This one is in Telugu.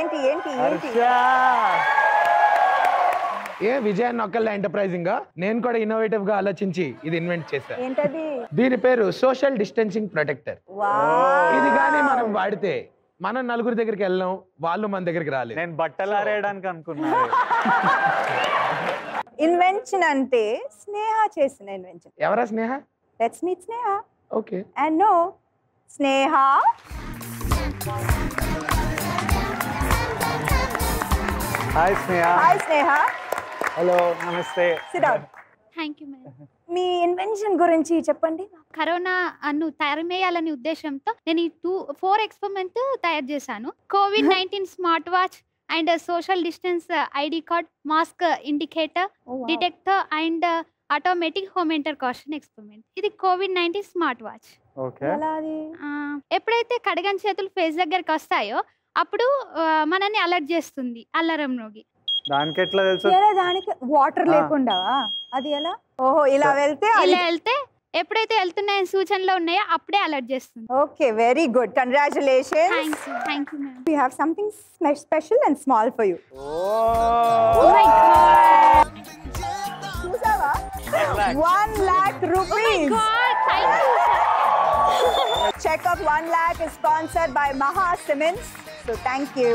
ఏంటి ఏంటి ఏంటి ఏ విజయాన్ని ఒక్కళ్ళ ఎంటర్ప్రైజింగ్ గా నేను కూడా ఇన్నోవేటివ్ గా ఆలోచించి ఇది ఇన్వెంట్ చేశాను. ఏంటది? దీని పేరు సోషల్ డిస్టెన్సింగ్ ప్రొటెక్టర్. ఇది కానీ మనం వాడితే మనం నలుగురి దగ్గరికి వెళ్ళాం, వాళ్ళు మన దగ్గరికి రాలేదు. నేను బట్టలు ఆరేయడానికి అనుకున్నా. ఇన్వెన్షన్ అంటే స్నేహ చేసిన ఇన్వెన్షన్. ఎవరా Sneha? Let's meet Sneha. Okay. And know Sneha. Hi Sneha. Hi Sneha. Hello నమస్తే. Sit down. Thank you madam. మీ ఇన్వెన్షన్ గురించి చెప్పండి. కరోనా అను తరిమేయాలనే ఉద్దేశంతో నేను ఈ 4 ఎక్స్పెరిమెంట్ తయారు చేశాను. COVID-19 smart watch and social distance ID card, mask indicator, detector and automatic home enter caution experiment. ఇది COVID-19 స్మార్ట్ వాచ్. ఓకే. ఎప్పుడైతే కడగని చేతులు ఫేస్ దగ్గరికి వస్తాయో అప్పుడు మనల్ని అలర్ట్ చేస్తుంది అలారం రోగి. దానికి ఎట్లా తెలుసు? దానికి వాటర్ లేకుండా అది ఎలా? ఓహో, ఇలా వెళ్తే ఎప్పుడైతే వెళ్తున్నాయని సూచనలు ఉన్నాయో అప్పుడే అలర్ట్ చేస్తుంది. Okay, very good. Congratulations. Thank you ma'am. We have something special and small for you. Oh my god. చూసావా? 1 lakh rupees. Oh my god, thank you sir. Check of 1 lakh is sponsored by Maha Cements. So thank you.